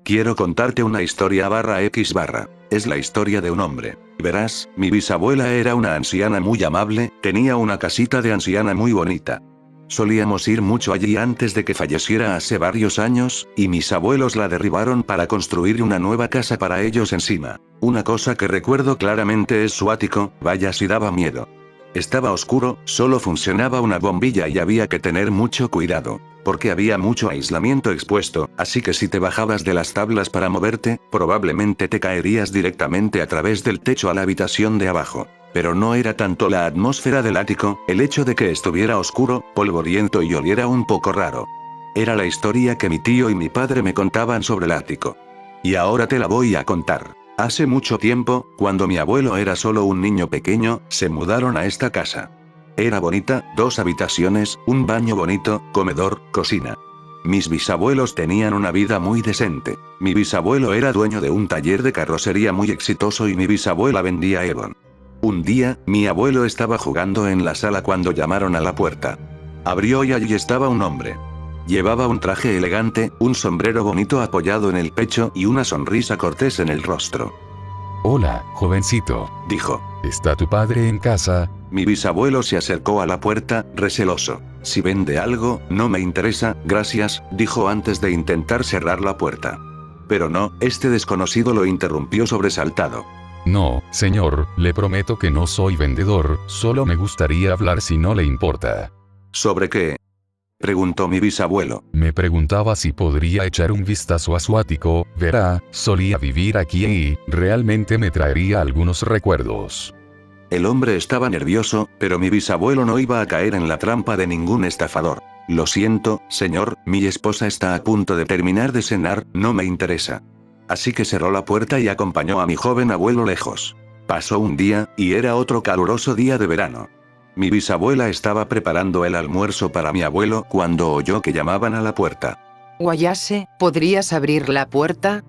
quiero contarte una historia /X/. Es la historia de un hombre. Verás, mi bisabuela era una anciana muy amable, tenía una casita de anciana muy bonita. Solíamos ir mucho allí antes de que falleciera hace varios años, y mis abuelos la derribaron para construir una nueva casa para ellos encima. Una cosa que recuerdo claramente es su ático, vaya si daba miedo. Estaba oscuro, solo funcionaba una bombilla y había que tener mucho cuidado, porque había mucho aislamiento expuesto, así que si te bajabas de las tablas para moverte, probablemente te caerías directamente a través del techo a la habitación de abajo. Pero no era tanto la atmósfera del ático, el hecho de que estuviera oscuro, polvoriento y oliera un poco raro. Era la historia que mi tío y mi padre me contaban sobre el ático. Y ahora te la voy a contar. Hace mucho tiempo, cuando mi abuelo era solo un niño pequeño, se mudaron a esta casa. Era bonita, 2 habitaciones, un baño bonito, comedor, cocina. Mis bisabuelos tenían una vida muy decente. Mi bisabuelo era dueño de un taller de carrocería muy exitoso y mi bisabuela vendía Ebon. Un día, mi abuelo estaba jugando en la sala cuando llamaron a la puerta. Abrió y allí estaba un hombre. Llevaba un traje elegante, un sombrero bonito apoyado en el pecho y una sonrisa cortés en el rostro. Hola, jovencito. Dijo. ¿Está tu padre en casa? Mi bisabuelo se acercó a la puerta, receloso. Si vende algo, no me interesa, gracias, dijo antes de intentar cerrar la puerta. Pero no, este desconocido lo interrumpió sobresaltado. No, señor, le prometo que no soy vendedor, solo me gustaría hablar si no le importa. ¿Sobre qué? Preguntó mi bisabuelo. Me preguntaba si podría echar un vistazo a su ático, verá, solía vivir aquí y, realmente me traería algunos recuerdos. El hombre estaba nervioso, pero mi bisabuelo no iba a caer en la trampa de ningún estafador. Lo siento, señor, mi esposa está a punto de terminar de cenar, no me interesa. Así que cerró la puerta y acompañó a mi joven abuelo lejos. Pasó un día, y era otro caluroso día de verano. Mi bisabuela estaba preparando el almuerzo para mi abuelo cuando oyó que llamaban a la puerta. Guayase, ¿podrías abrir la puerta?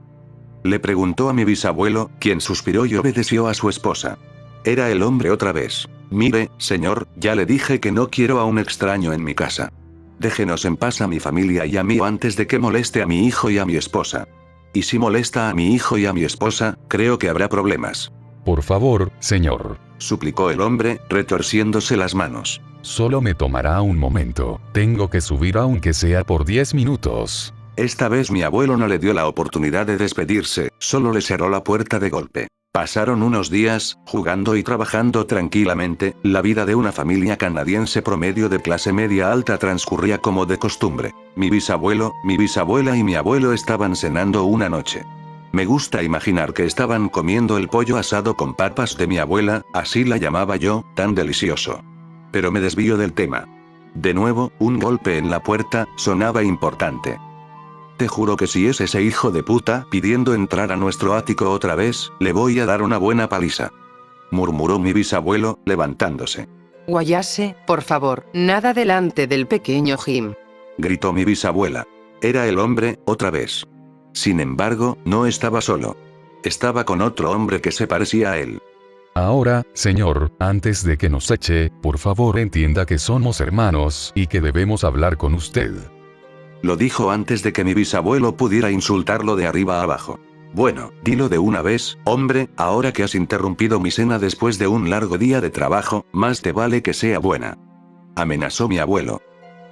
Le preguntó a mi bisabuelo, quien suspiró y obedeció a su esposa. Era el hombre otra vez. Mire, señor, ya le dije que no quiero a un extraño en mi casa. Déjenos en paz a mi familia y a mí antes de que moleste a mi hijo y a mi esposa. Y si molesta a mi hijo y a mi esposa, creo que habrá problemas. Por favor, señor. Suplicó el hombre, retorciéndose las manos. Solo me tomará un momento. Tengo que subir aunque sea por 10 minutos. Esta vez mi abuelo no le dio la oportunidad de despedirse, solo le cerró la puerta de golpe. Pasaron unos días, jugando y trabajando tranquilamente, la vida de una familia canadiense promedio de clase media alta transcurría como de costumbre. Mi bisabuelo, mi bisabuela y mi abuelo estaban cenando una noche. Me gusta imaginar que estaban comiendo el pollo asado con papas de mi abuela, así la llamaba yo, tan delicioso. Pero me desvío del tema. De nuevo, un golpe en la puerta, sonaba importante. Te juro que si es ese hijo de puta pidiendo entrar a nuestro ático otra vez, le voy a dar una buena paliza. Murmuró mi bisabuelo, levantándose. Guayase, por favor, nada delante del pequeño Jim. Gritó mi bisabuela. Era el hombre, otra vez. Sin embargo, no estaba solo. Estaba con otro hombre que se parecía a él. Ahora, señor, antes de que nos eche, por favor entienda que somos hermanos y que debemos hablar con usted. Lo dijo antes de que mi bisabuelo pudiera insultarlo de arriba a abajo. Bueno, dilo de una vez, hombre, ahora que has interrumpido mi cena después de un largo día de trabajo, más te vale que sea buena. Amenazó mi abuelo.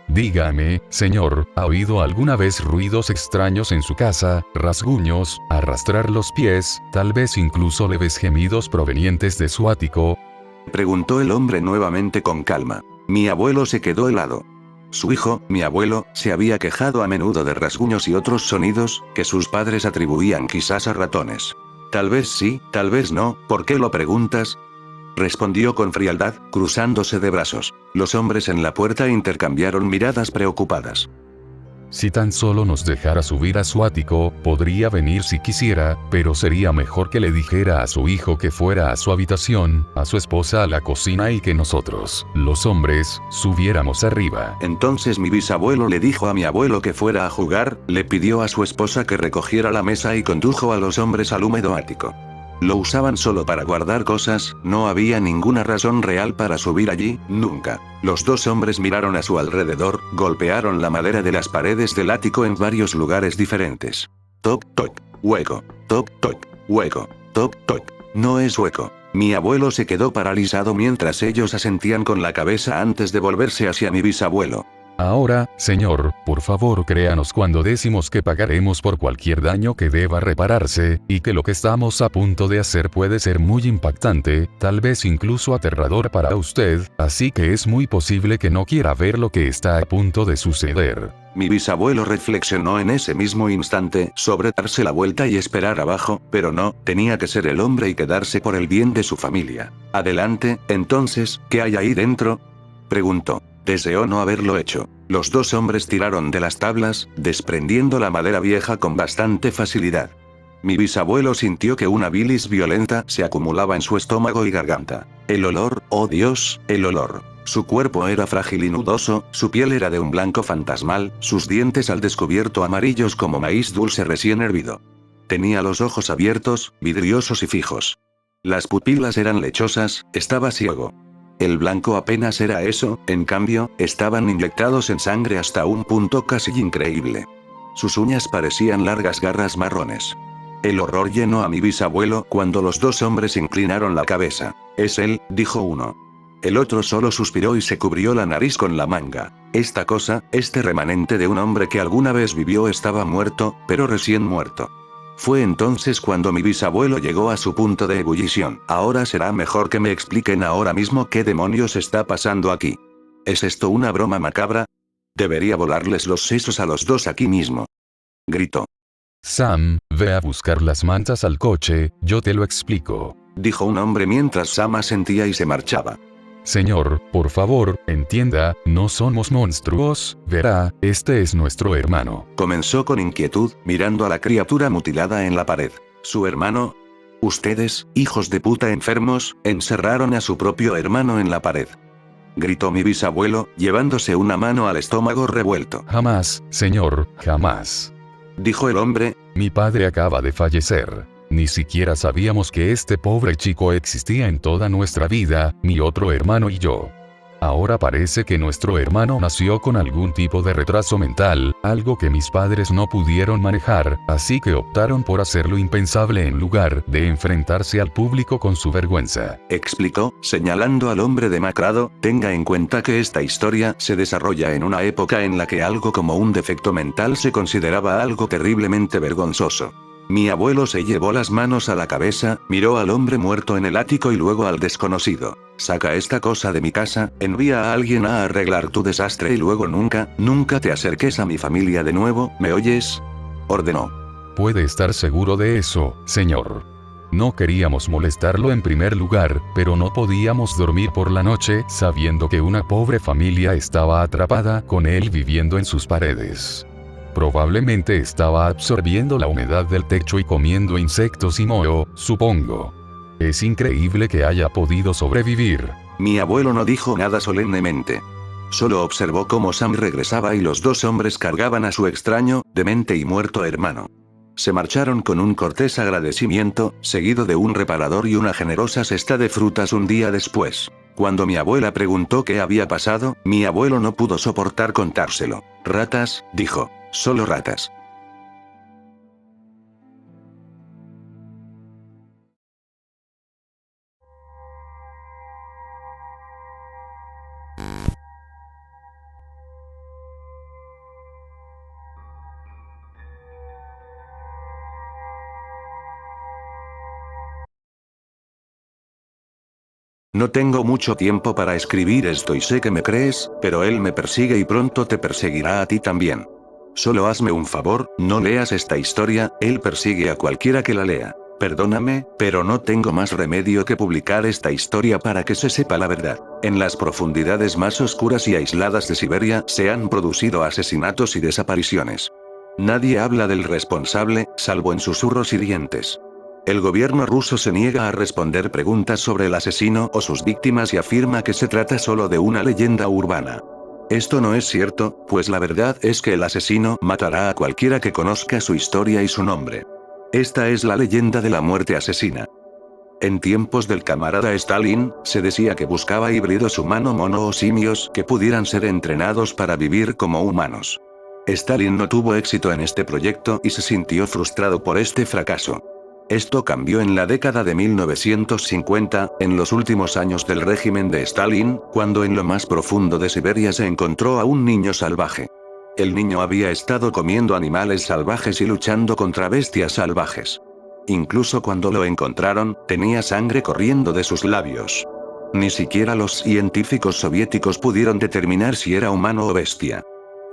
Dígame, señor, ¿ha oído alguna vez ruidos extraños en su casa, rasguños, arrastrar los pies, tal vez incluso leves gemidos provenientes de su ático? Preguntó el hombre nuevamente con calma. Mi abuelo se quedó helado. Su hijo, mi abuelo, se había quejado a menudo de rasguños y otros sonidos, que sus padres atribuían quizás a ratones. Tal vez sí, tal vez no, ¿por qué lo preguntas? Respondió con frialdad, cruzándose de brazos. Los hombres en la puerta intercambiaron miradas preocupadas. Si tan solo nos dejara subir a su ático, podría venir si quisiera, pero sería mejor que le dijera a su hijo que fuera a su habitación, a su esposa a la cocina y que nosotros, los hombres, subiéramos arriba. Entonces mi bisabuelo le dijo a mi abuelo que fuera a jugar, le pidió a su esposa que recogiera la mesa y condujo a los hombres al húmedo ático. Lo usaban solo para guardar cosas, no había ninguna razón real para subir allí, nunca. Los dos hombres miraron a su alrededor, golpearon la madera de las paredes del ático en varios lugares diferentes. Toc toc. Hueco. Toc toc. Hueco. Toc toc. No es hueco. Mi abuelo se quedó paralizado mientras ellos asentían con la cabeza antes de volverse hacia mi bisabuelo. Ahora, señor, por favor créanos cuando decimos que pagaremos por cualquier daño que deba repararse, y que lo que estamos a punto de hacer puede ser muy impactante, tal vez incluso aterrador para usted, así que es muy posible que no quiera ver lo que está a punto de suceder. Mi bisabuelo reflexionó en ese mismo instante sobre darse la vuelta y esperar abajo, pero no, tenía que ser el hombre y quedarse por el bien de su familia. Adelante, entonces, ¿qué hay ahí dentro?, preguntó. Deseó no haberlo hecho. Los dos hombres tiraron de las tablas, desprendiendo la madera vieja con bastante facilidad. Mi bisabuelo sintió que una bilis violenta se acumulaba en su estómago y garganta. El olor, oh Dios, el olor. Su cuerpo era frágil y nudoso, su piel era de un blanco fantasmal, sus dientes al descubierto amarillos como maíz dulce recién hervido. Tenía los ojos abiertos, vidriosos y fijos. Las pupilas eran lechosas, estaba ciego. El blanco apenas era eso, en cambio, estaban inyectados en sangre hasta un punto casi increíble. Sus uñas parecían largas garras marrones. El horror llenó a mi bisabuelo cuando los dos hombres inclinaron la cabeza. Es él, dijo uno. El otro solo suspiró y se cubrió la nariz con la manga. Esta cosa, este remanente de un hombre que alguna vez vivió estaba muerto, pero recién muerto. Fue entonces cuando mi bisabuelo llegó a su punto de ebullición. Ahora será mejor que me expliquen ahora mismo qué demonios está pasando aquí. ¿Es esto una broma macabra? Debería volarles los sesos a los dos aquí mismo. Gritó. Sam, ve a buscar las mantas al coche, yo te lo explico. Dijo un hombre mientras Sam asentía y se marchaba. Señor, por favor, entienda, no somos monstruos, verá, este es nuestro hermano. Comenzó con inquietud, mirando a la criatura mutilada en la pared. ¿Su hermano? Ustedes, hijos de puta enfermos, encerraron a su propio hermano en la pared. Gritó mi bisabuelo, llevándose una mano al estómago revuelto. Jamás, señor, jamás. Dijo el hombre. Mi padre acaba de fallecer. Ni siquiera sabíamos que este pobre chico existía en toda nuestra vida, mi otro hermano y yo. Ahora parece que nuestro hermano nació con algún tipo de retraso mental, algo que mis padres no pudieron manejar, así que optaron por hacer lo impensable en lugar de enfrentarse al público con su vergüenza. Explicó, señalando al hombre demacrado, tenga en cuenta que esta historia se desarrolla en una época en la que algo como un defecto mental se consideraba algo terriblemente vergonzoso. Mi abuelo se llevó las manos a la cabeza, miró al hombre muerto en el ático y luego al desconocido. Saca esta cosa de mi casa, envía a alguien a arreglar tu desastre y luego nunca te acerques a mi familia de nuevo, ¿me oyes?, ordenó. Puede estar seguro de eso, señor. No queríamos molestarlo en primer lugar, pero no podíamos dormir por la noche sabiendo que una pobre familia estaba atrapada con él viviendo en sus paredes. Probablemente estaba absorbiendo la humedad del techo y comiendo insectos y moho, supongo. Es increíble que haya podido sobrevivir. Mi abuelo no dijo nada solemnemente. Solo observó cómo Sam regresaba y los dos hombres cargaban a su extraño, demente y muerto hermano. Se marcharon con un cortés agradecimiento, seguido de un reparador y una generosa cesta de frutas un día después. Cuando mi abuela preguntó qué había pasado, mi abuelo no pudo soportar contárselo. Ratas, dijo. Solo ratas. No tengo mucho tiempo para escribir esto y sé que me crees, pero él me persigue y pronto te perseguirá a ti también. Solo hazme un favor, no leas esta historia, él persigue a cualquiera que la lea. Perdóname, pero no tengo más remedio que publicar esta historia para que se sepa la verdad. En las profundidades más oscuras y aisladas de Siberia se han producido asesinatos y desapariciones. Nadie habla del responsable, salvo en susurros hirientes. El gobierno ruso se niega a responder preguntas sobre el asesino o sus víctimas y afirma que se trata solo de una leyenda urbana. Esto no es cierto, pues la verdad es que el asesino matará a cualquiera que conozca su historia y su nombre. Esta es la leyenda de la muerte asesina. En tiempos del camarada Stalin, se decía que buscaba híbridos humano-mono o simios que pudieran ser entrenados para vivir como humanos. Stalin no tuvo éxito en este proyecto y se sintió frustrado por este fracaso. Esto cambió en la década de 1950, en los últimos años del régimen de Stalin, cuando en lo más profundo de Siberia se encontró a un niño salvaje. El niño había estado comiendo animales salvajes y luchando contra bestias salvajes. Incluso cuando lo encontraron, tenía sangre corriendo de sus labios. Ni siquiera los científicos soviéticos pudieron determinar si era humano o bestia.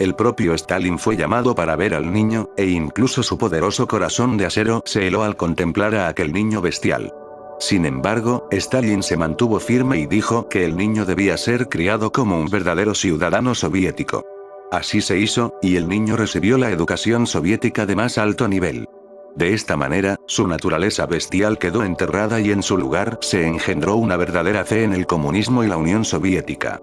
El propio Stalin fue llamado para ver al niño, e incluso su poderoso corazón de acero se heló al contemplar a aquel niño bestial. Sin embargo, Stalin se mantuvo firme y dijo que el niño debía ser criado como un verdadero ciudadano soviético. Así se hizo, y el niño recibió la educación soviética de más alto nivel. De esta manera, su naturaleza bestial quedó enterrada y en su lugar se engendró una verdadera fe en el comunismo y la Unión Soviética.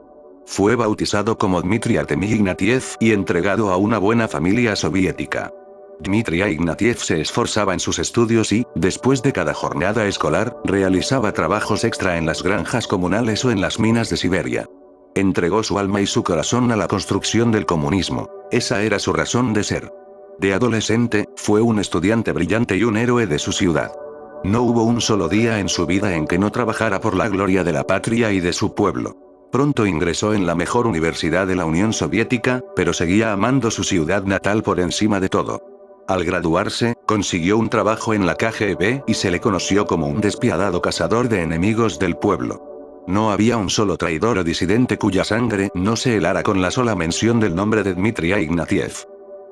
Fue bautizado como Dmitri Artemij Ignatiev y entregado a una buena familia soviética. Dmitri Ignatiev se esforzaba en sus estudios y, después de cada jornada escolar, realizaba trabajos extra en las granjas comunales o en las minas de Siberia. Entregó su alma y su corazón a la construcción del comunismo. Esa era su razón de ser. De adolescente, fue un estudiante brillante y un héroe de su ciudad. No hubo un solo día en su vida en que no trabajara por la gloria de la patria y de su pueblo. Pronto ingresó en la mejor universidad de la Unión Soviética, pero seguía amando su ciudad natal por encima de todo. Al graduarse, consiguió un trabajo en la KGB y se le conoció como un despiadado cazador de enemigos del pueblo. No había un solo traidor o disidente cuya sangre no se helara con la sola mención del nombre de Dmitri Ignatiev.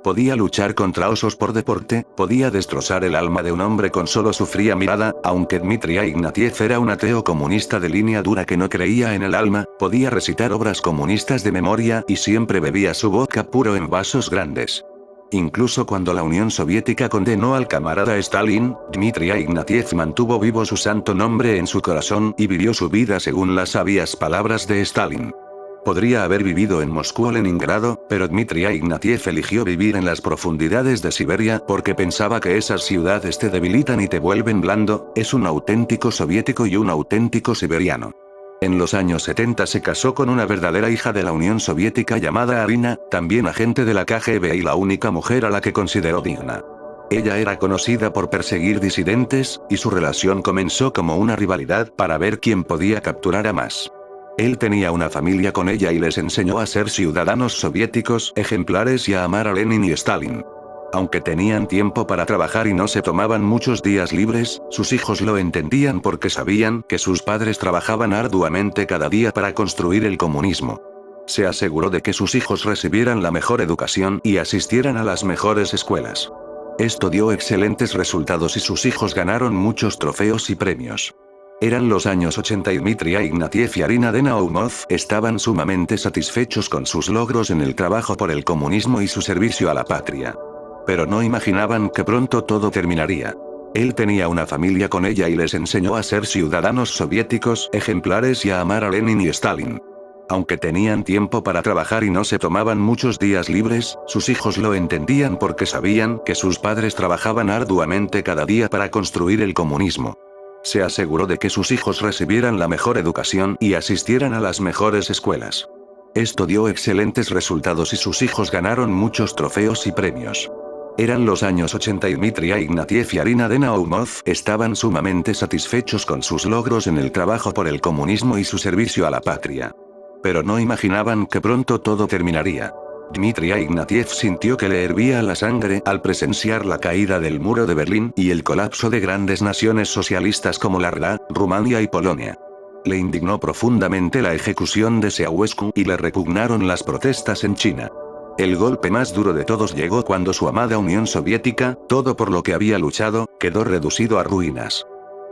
Podía luchar contra osos por deporte, podía destrozar el alma de un hombre con solo su fría mirada, aunque Dmitri Ignatiev era un ateo comunista de línea dura que no creía en el alma, podía recitar obras comunistas de memoria y siempre bebía su vodka puro en vasos grandes. Incluso cuando la Unión Soviética condenó al camarada Stalin, Dmitri Ignatiev mantuvo vivo su santo nombre en su corazón y vivió su vida según las sabias palabras de Stalin. Podría haber vivido en Moscú o Leningrado, pero Dmitri Ignatiev eligió vivir en las profundidades de Siberia porque pensaba que esas ciudades te debilitan y te vuelven blando. Es un auténtico soviético y un auténtico siberiano. En los años 70 se casó con una verdadera hija de la Unión Soviética llamada Arina, también agente de la KGB y la única mujer a la que consideró digna. Ella era conocida por perseguir disidentes, y su relación comenzó como una rivalidad para ver quién podía capturar a más. Él tenía una familia con ella y les enseñó a ser ciudadanos soviéticos ejemplares y a amar a Lenin y Stalin. Aunque tenían tiempo para trabajar y no se tomaban muchos días libres, sus hijos lo entendían porque sabían que sus padres trabajaban arduamente cada día para construir el comunismo. Se aseguró de que sus hijos recibieran la mejor educación y asistieran a las mejores escuelas. Esto dio excelentes resultados y sus hijos ganaron muchos trofeos y premios. Eran los años 80 y Dmitri Ignatiev y Arina de Naumov estaban sumamente satisfechos con sus logros en el trabajo por el comunismo y su servicio a la patria. Pero no imaginaban que pronto todo terminaría. Él tenía una familia con ella y les enseñó a ser ciudadanos soviéticos ejemplares y a amar a Lenin y Stalin. Aunque tenían tiempo para trabajar y no se tomaban muchos días libres, sus hijos lo entendían porque sabían que sus padres trabajaban arduamente cada día para construir el comunismo. Se aseguró de que sus hijos recibieran la mejor educación y asistieran a las mejores escuelas. Esto dio excelentes resultados y sus hijos ganaron muchos trofeos y premios. Eran los años 80 y Dmitri Ignatiev y Arina de Naumov estaban sumamente satisfechos con sus logros en el trabajo por el comunismo y su servicio a la patria. Pero no imaginaban que pronto todo terminaría. Dmitri Ignatiev sintió que le hervía la sangre al presenciar la caída del muro de Berlín y el colapso de grandes naciones socialistas como la RDA, Rumania y Polonia. Le indignó profundamente la ejecución de Ceausescu y le repugnaron las protestas en China. El golpe más duro de todos llegó cuando su amada Unión Soviética, todo por lo que había luchado, quedó reducido a ruinas.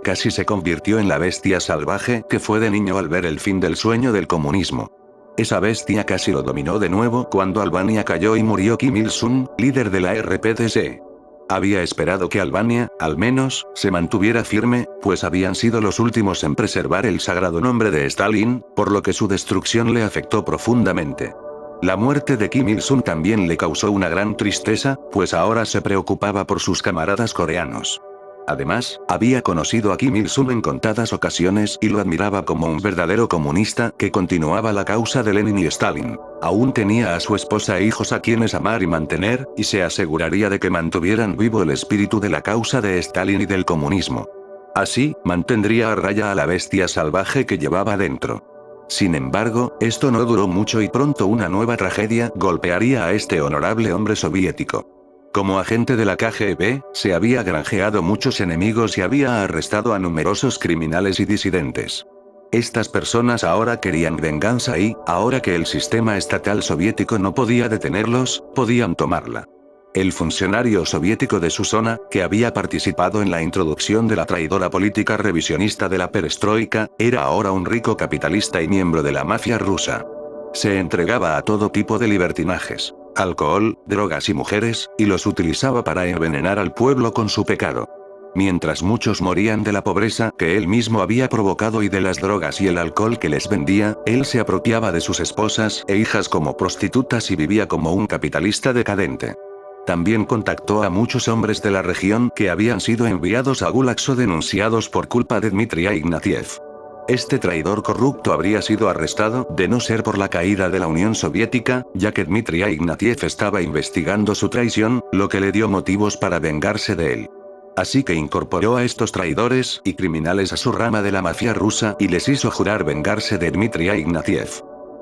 Casi se convirtió en la bestia salvaje que fue de niño al ver el fin del sueño del comunismo. Esa bestia casi lo dominó de nuevo cuando Albania cayó y murió Kim Il-sung, líder de la RPDC. Había esperado que Albania, al menos, se mantuviera firme, pues habían sido los últimos en preservar el sagrado nombre de Stalin, por lo que su destrucción le afectó profundamente. La muerte de Kim Il-sung también le causó una gran tristeza, pues ahora se preocupaba por sus camaradas coreanos. Además, había conocido a Kim Il-sung en contadas ocasiones y lo admiraba como un verdadero comunista que continuaba la causa de Lenin y Stalin. Aún tenía a su esposa e hijos a quienes amar y mantener, y se aseguraría de que mantuvieran vivo el espíritu de la causa de Stalin y del comunismo. Así, mantendría a raya a la bestia salvaje que llevaba dentro. Sin embargo, esto no duró mucho y pronto una nueva tragedia golpearía a este honorable hombre soviético. Como agente de la KGB, se había granjeado muchos enemigos y había arrestado a numerosos criminales y disidentes. Estas personas ahora querían venganza y, ahora que el sistema estatal soviético no podía detenerlos, podían tomarla. El funcionario soviético de su zona, que había participado en la introducción de la traidora política revisionista de la perestroika, era ahora un rico capitalista y miembro de la mafia rusa. Se entregaba a todo tipo de libertinajes, alcohol, drogas y mujeres, y los utilizaba para envenenar al pueblo con su pecado. Mientras muchos morían de la pobreza que él mismo había provocado y de las drogas y el alcohol que les vendía, él se apropiaba de sus esposas e hijas como prostitutas y vivía como un capitalista decadente. También contactó a muchos hombres de la región que habían sido enviados a Gulags o denunciados por culpa de Dmitri Ignatiev. Este traidor corrupto habría sido arrestado, de no ser por la caída de la Unión Soviética, ya que Dmitri Ignatiev estaba investigando su traición, lo que le dio motivos para vengarse de él. Así que incorporó a estos traidores y criminales a su rama de la mafia rusa y les hizo jurar vengarse de Dmitri Ignatiev.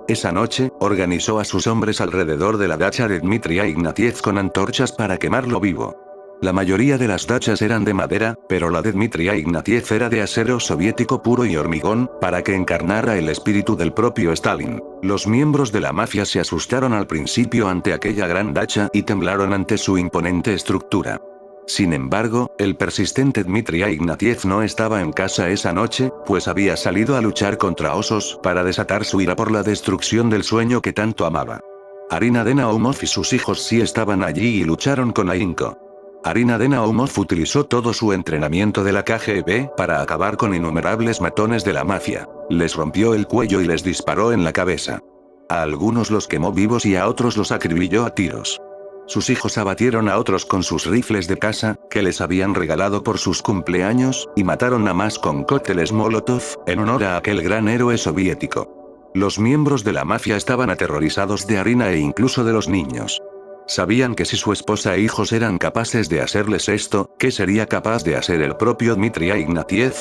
Esa noche, organizó a sus hombres alrededor de la dacha de Dmitri Ignatiev con antorchas para quemarlo vivo. La mayoría de las dachas eran de madera, pero la de Dmitri Ignatiev era de acero soviético puro y hormigón, para que encarnara el espíritu del propio Stalin. Los miembros de la mafia se asustaron al principio ante aquella gran dacha y temblaron ante su imponente estructura. Sin embargo, el persistente Dmitri Ignatiev no estaba en casa esa noche, pues había salido a luchar contra osos para desatar su ira por la destrucción del sueño que tanto amaba. Arina de Naumov y sus hijos sí estaban allí y lucharon con ahínco. Arina de Naumov utilizó todo su entrenamiento de la KGB para acabar con innumerables matones de la mafia. Les rompió el cuello y les disparó en la cabeza. A algunos los quemó vivos y a otros los acribilló a tiros. Sus hijos abatieron a otros con sus rifles de caza, que les habían regalado por sus cumpleaños, y mataron a más con cócteles Molotov, en honor a aquel gran héroe soviético. Los miembros de la mafia estaban aterrorizados de Arina e incluso de los niños. Sabían que si su esposa e hijos eran capaces de hacerles esto, ¿qué sería capaz de hacer el propio Dmitri Ignatiev?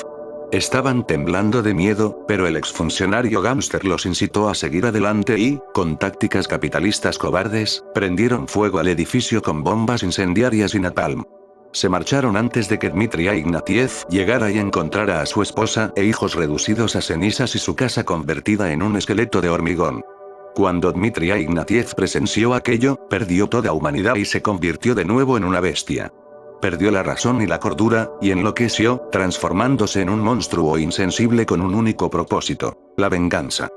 Estaban temblando de miedo, pero el exfuncionario gángster los incitó a seguir adelante y, con tácticas capitalistas cobardes, prendieron fuego al edificio con bombas incendiarias y napalm. Se marcharon antes de que Dmitri Ignatiev llegara y encontrara a su esposa e hijos reducidos a cenizas y su casa convertida en un esqueleto de hormigón. Cuando Dmitri Ignatiev presenció aquello, perdió toda humanidad y se convirtió de nuevo en una bestia. Perdió la razón y la cordura, y enloqueció, transformándose en un monstruo insensible con un único propósito: la venganza.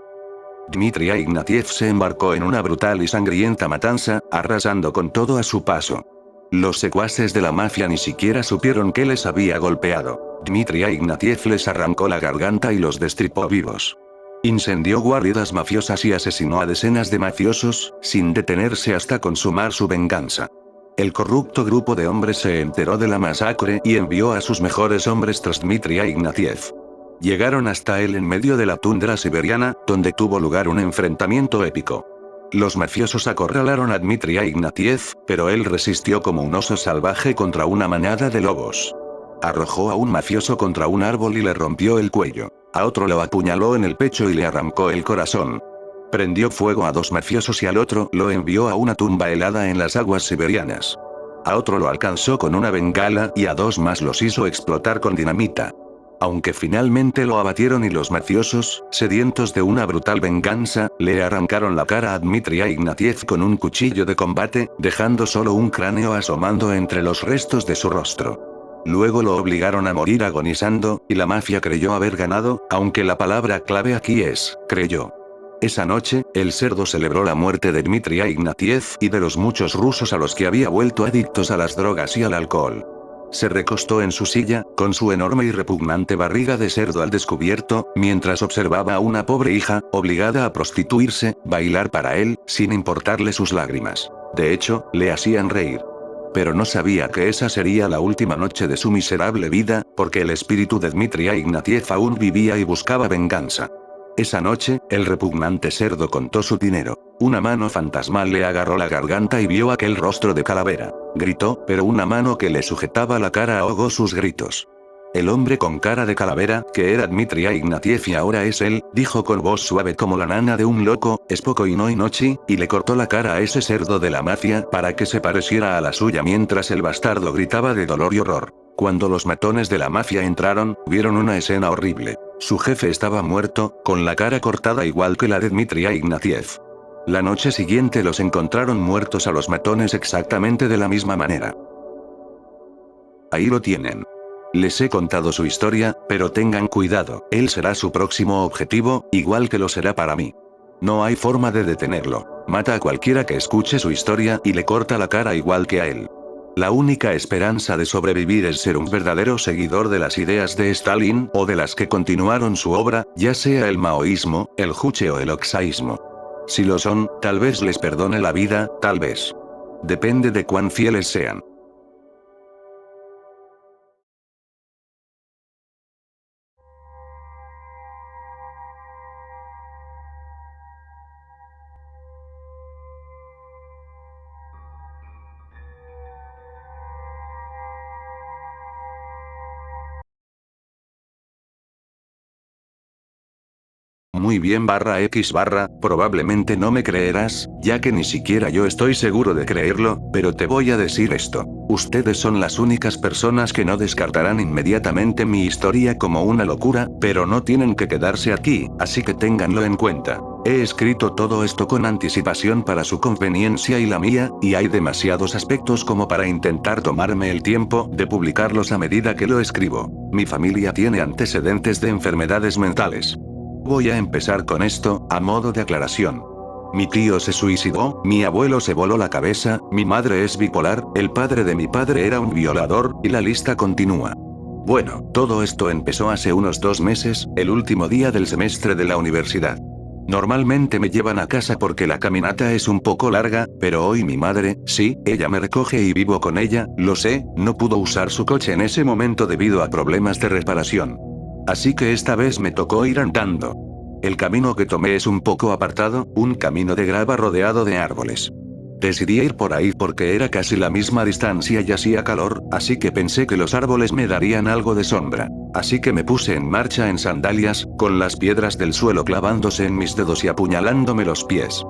Dmitri Ignatiev se embarcó en una brutal y sangrienta matanza, arrasando con todo a su paso. Los secuaces de la mafia ni siquiera supieron que les había golpeado. Dmitri Ignatiev les arrancó la garganta y los destripó vivos. Incendió guaridas mafiosas y asesinó a decenas de mafiosos, sin detenerse hasta consumar su venganza. El corrupto grupo de hombres se enteró de la masacre y envió a sus mejores hombres tras Dmitri Ignatiev. Llegaron hasta él en medio de la tundra siberiana, donde tuvo lugar un enfrentamiento épico. Los mafiosos acorralaron a Dmitri Ignatiev, pero él resistió como un oso salvaje contra una manada de lobos. Arrojó a un mafioso contra un árbol y le rompió el cuello. A otro lo apuñaló en el pecho y le arrancó el corazón. Prendió fuego a 2 mafiosos y al otro lo envió a una tumba helada en las aguas siberianas. A otro lo alcanzó con una bengala y a 2 más los hizo explotar con dinamita. Aunque finalmente lo abatieron y los mafiosos, sedientos de una brutal venganza, le arrancaron la cara a Dmitri Ignatiev con un cuchillo de combate, dejando solo un cráneo asomando entre los restos de su rostro. Luego lo obligaron a morir agonizando, y la mafia creyó haber ganado, aunque la palabra clave aquí es, creyó. Esa noche, el cerdo celebró la muerte de Dmitri Ignatiev y de los muchos rusos a los que había vuelto adictos a las drogas y al alcohol. Se recostó en su silla, con su enorme y repugnante barriga de cerdo al descubierto, mientras observaba a una pobre hija, obligada a prostituirse, bailar para él, sin importarle sus lágrimas. De hecho, le hacían reír. pero no sabía que esa sería la última noche de su miserable vida, porque el espíritu de Dmitri Ignatiev aún vivía y buscaba venganza. Esa noche, el repugnante cerdo contó su dinero. Una mano fantasmal le agarró la garganta y vio aquel rostro de calavera. Gritó, pero una mano que le sujetaba la cara ahogó sus gritos. El hombre con cara de calavera, que era Dmitri Ignatiev y ahora es él, dijo con voz suave como la nana de un loco, Spokojnoy Nochi, y le cortó la cara a ese cerdo de la mafia para que se pareciera a la suya mientras el bastardo gritaba de dolor y horror. Cuando los matones de la mafia entraron, vieron una escena horrible. Su jefe estaba muerto, con la cara cortada igual que la de Dmitri Ignatiev. La noche siguiente los encontraron muertos a los matones exactamente de la misma manera. Ahí lo tienen. Les he contado su historia, pero tengan cuidado, él será su próximo objetivo, igual que lo será para mí. No hay forma de detenerlo. Mata a cualquiera que escuche su historia y le corta la cara igual que a él. La única esperanza de sobrevivir es ser un verdadero seguidor de las ideas de Stalin o de las que continuaron su obra, ya sea el maoísmo, el juche o el oxaísmo. Si lo son, tal vez les perdone la vida, tal vez. Depende de cuán fieles sean. Muy bien /X/, probablemente no me creerás, ya que ni siquiera yo estoy seguro de creerlo, pero te voy a decir esto. Ustedes son las únicas personas que no descartarán inmediatamente mi historia como una locura, pero no tienen que quedarse aquí, así que ténganlo en cuenta. He escrito todo esto con anticipación para su conveniencia y la mía, y hay demasiados aspectos como para intentar tomarme el tiempo de publicarlos a medida que lo escribo. Mi familia tiene antecedentes de enfermedades mentales. Voy a empezar con esto, a modo de aclaración. Mi tío se suicidó, mi abuelo se voló la cabeza, mi madre es bipolar, el padre de mi padre era un violador, y la lista continúa. Bueno, todo esto empezó hace unos 2 meses, el último día del semestre de la universidad. Normalmente me llevan a casa porque la caminata es un poco larga, pero hoy mi madre, sí, ella me recoge y vivo con ella, lo sé, no pudo usar su coche en ese momento debido a problemas de reparación. Así que esta vez me tocó ir andando. El camino que tomé es un poco apartado, un camino de grava rodeado de árboles. Decidí ir por ahí porque era casi la misma distancia y hacía calor, así que pensé que los árboles me darían algo de sombra. Así que me puse en marcha en sandalias, con las piedras del suelo clavándose en mis dedos y apuñalándome los pies.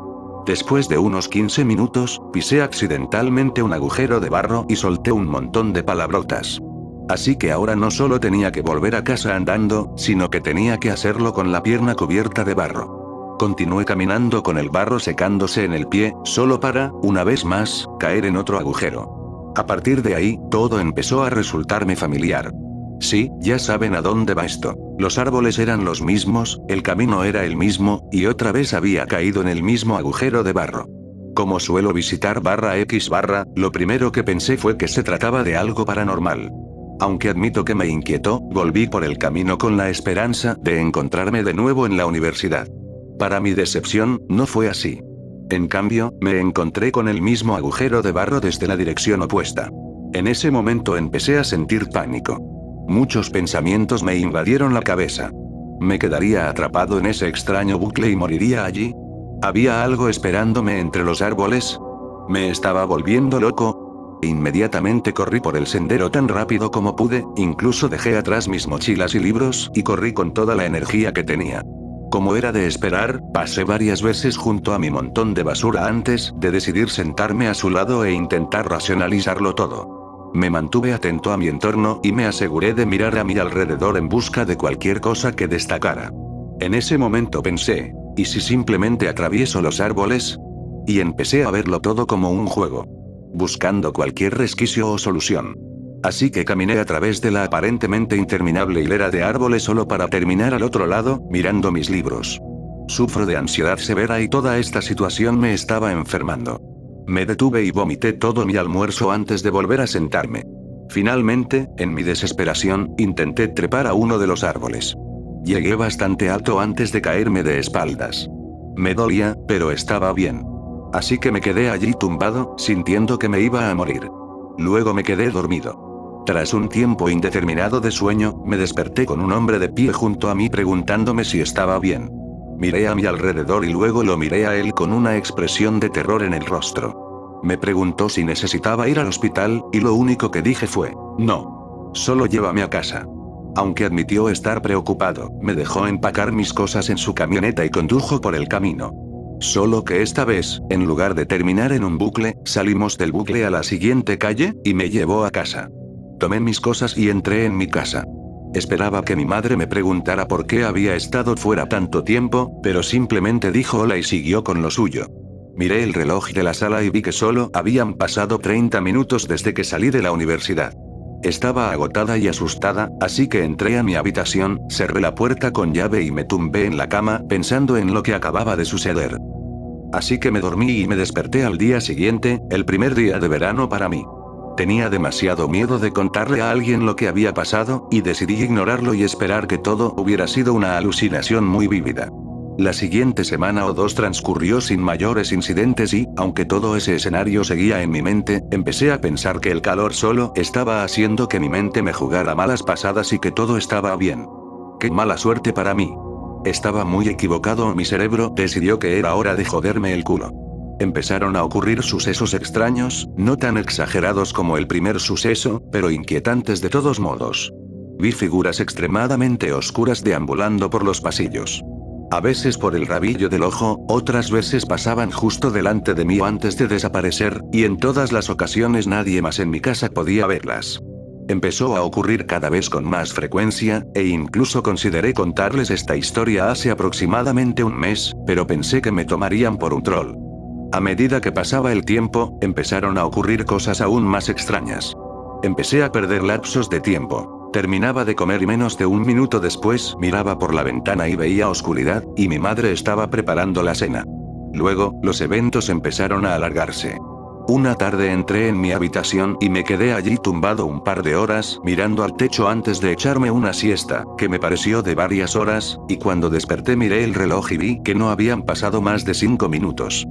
Después de unos 15 minutos, pisé accidentalmente un agujero de barro y solté un montón de palabrotas. Así que ahora no solo tenía que volver a casa andando, sino que tenía que hacerlo con la pierna cubierta de barro. Continué caminando con el barro secándose en el pie, solo para, una vez más, caer en otro agujero. A partir de ahí, todo empezó a resultarme familiar. Sí, ya saben a dónde va esto. Los árboles eran los mismos, el camino era el mismo, y otra vez había caído en el mismo agujero de barro. Como suelo visitar /X/, lo primero que pensé fue que se trataba de algo paranormal. Aunque admito que me inquietó, volví por el camino con la esperanza de encontrarme de nuevo en la universidad. Para mi decepción, no fue así. En cambio, me encontré con el mismo agujero de barro desde la dirección opuesta. En ese momento empecé a sentir pánico. Muchos pensamientos me invadieron la cabeza. ¿Me quedaría atrapado en ese extraño bucle y moriría allí? ¿Había algo esperándome entre los árboles? ¿Me estaba volviendo loco? Inmediatamente corrí por el sendero tan rápido como pude, incluso dejé atrás mis mochilas y libros, y corrí con toda la energía que tenía. Como era de esperar, pasé varias veces junto a mi montón de basura antes de decidir sentarme a su lado e intentar racionalizarlo todo. Me mantuve atento a mi entorno y me aseguré de mirar a mi alrededor en busca de cualquier cosa que destacara. En ese momento pensé, ¿y si simplemente atravieso los árboles? Y empecé a verlo todo como un juego, buscando cualquier resquicio o solución. Así que caminé a través de la aparentemente interminable hilera de árboles solo para terminar al otro lado, mirando mis libros. Sufro de ansiedad severa y toda esta situación me estaba enfermando. Me detuve y vomité todo mi almuerzo antes de volver a sentarme. Finalmente, en mi desesperación, intenté trepar a uno de los árboles. Llegué bastante alto antes de caerme de espaldas. Me dolía, pero estaba bien. Así que me quedé allí tumbado, sintiendo que me iba a morir. Luego me quedé dormido. Tras un tiempo indeterminado de sueño, me desperté con un hombre de pie junto a mí preguntándome si estaba bien. Miré a mi alrededor y luego lo miré a él con una expresión de terror en el rostro. Me preguntó si necesitaba ir al hospital, y lo único que dije fue, no. Solo llévame a casa. Aunque admitió estar preocupado, me dejó empacar mis cosas en su camioneta y condujo por el camino. Solo que esta vez, en lugar de terminar en un bucle, salimos del bucle a la siguiente calle, y me llevó a casa. Tomé mis cosas y entré en mi casa. Esperaba que mi madre me preguntara por qué había estado fuera tanto tiempo, pero simplemente dijo hola y siguió con lo suyo. Miré el reloj de la sala y vi que solo habían pasado 30 minutos desde que salí de la universidad. Estaba agotada y asustada, así que entré a mi habitación, cerré la puerta con llave y me tumbé en la cama, pensando en lo que acababa de suceder. Así que me dormí y me desperté al día siguiente, el primer día de verano para mí. Tenía demasiado miedo de contarle a alguien lo que había pasado, y decidí ignorarlo y esperar que todo hubiera sido una alucinación muy vívida. La siguiente semana o dos transcurrió sin mayores incidentes y, aunque todo ese escenario seguía en mi mente, empecé a pensar que el calor solo estaba haciendo que mi mente me jugara malas pasadas y que todo estaba bien. ¡Qué mala suerte para mí! Estaba muy equivocado, mi cerebro decidió que era hora de joderme el culo. Empezaron a ocurrir sucesos extraños, no tan exagerados como el primer suceso, pero inquietantes de todos modos. Vi figuras extremadamente oscuras deambulando por los pasillos. A veces por el rabillo del ojo, otras veces pasaban justo delante de mí antes de desaparecer, y en todas las ocasiones nadie más en mi casa podía verlas. Empezó a ocurrir cada vez con más frecuencia, e incluso consideré contarles esta historia hace aproximadamente un mes, pero pensé que me tomarían por un troll. A medida que pasaba el tiempo, empezaron a ocurrir cosas aún más extrañas. Empecé a perder lapsos de tiempo. Terminaba de comer y menos de un minuto después miraba por la ventana y veía oscuridad, y mi madre estaba preparando la cena. Luego, los eventos empezaron a alargarse. Una tarde entré en mi habitación y me quedé allí tumbado un par de horas mirando al techo antes de echarme una siesta, que me pareció de varias horas, y cuando desperté miré el reloj y vi que no habían pasado más de 5 minutos.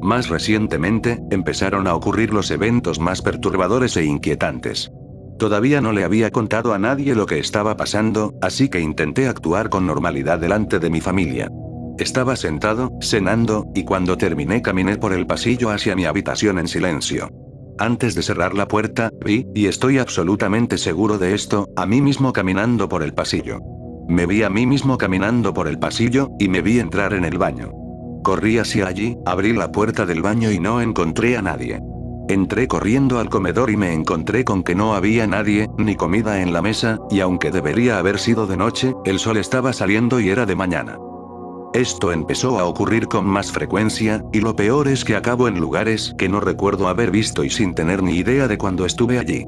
Más recientemente, empezaron a ocurrir los eventos más perturbadores e inquietantes. Todavía no le había contado a nadie lo que estaba pasando, así que intenté actuar con normalidad delante de mi familia. Estaba sentado, cenando, y cuando terminé caminé por el pasillo hacia mi habitación en silencio. Antes de cerrar la puerta, vi, y estoy absolutamente seguro de esto, a mí mismo caminando por el pasillo. Me vi a mí mismo caminando por el pasillo, y me vi entrar en el baño. Corrí hacia allí, abrí la puerta del baño y no encontré a nadie. Entré corriendo al comedor y me encontré con que no había nadie, ni comida en la mesa, y aunque debería haber sido de noche, el sol estaba saliendo y era de mañana. Esto empezó a ocurrir con más frecuencia, y lo peor es que acabo en lugares que no recuerdo haber visto y sin tener ni idea de cuando estuve allí.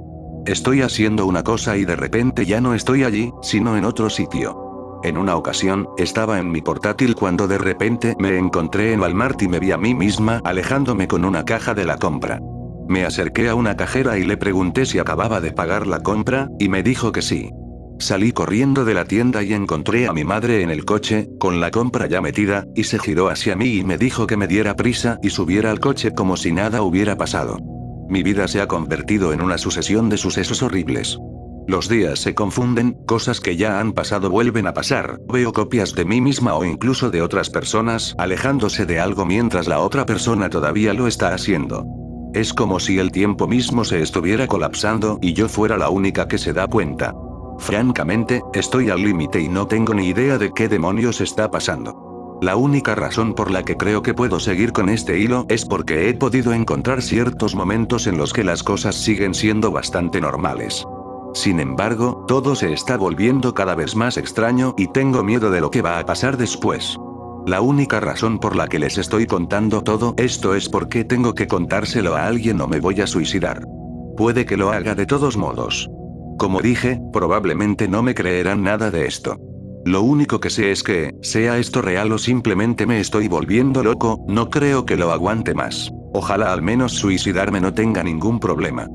Estoy haciendo una cosa y de repente ya no estoy allí, sino en otro sitio. En una ocasión, estaba en mi portátil cuando de repente me encontré en Walmart y me vi a mí misma alejándome con una caja de la compra. Me acerqué a una cajera y le pregunté si acababa de pagar la compra, y me dijo que sí. Salí corriendo de la tienda y encontré a mi madre en el coche, con la compra ya metida, y se giró hacia mí y me dijo que me diera prisa y subiera al coche como si nada hubiera pasado. Mi vida se ha convertido en una sucesión de sucesos horribles. Los días se confunden, cosas que ya han pasado vuelven a pasar, veo copias de mí misma o incluso de otras personas alejándose de algo mientras la otra persona todavía lo está haciendo. Es como si el tiempo mismo se estuviera colapsando y yo fuera la única que se da cuenta. Francamente, estoy al límite y no tengo ni idea de qué demonios está pasando. La única razón por la que creo que puedo seguir con este hilo es porque he podido encontrar ciertos momentos en los que las cosas siguen siendo bastante normales. Sin embargo, todo se está volviendo cada vez más extraño y tengo miedo de lo que va a pasar después. La única razón por la que les estoy contando todo esto es porque tengo que contárselo a alguien o me voy a suicidar. Puede que lo haga de todos modos. Como dije, probablemente no me creerán nada de esto. Lo único que sé es que, sea esto real o simplemente me estoy volviendo loco, no creo que lo aguante más. Ojalá al menos suicidarme no tenga ningún problema.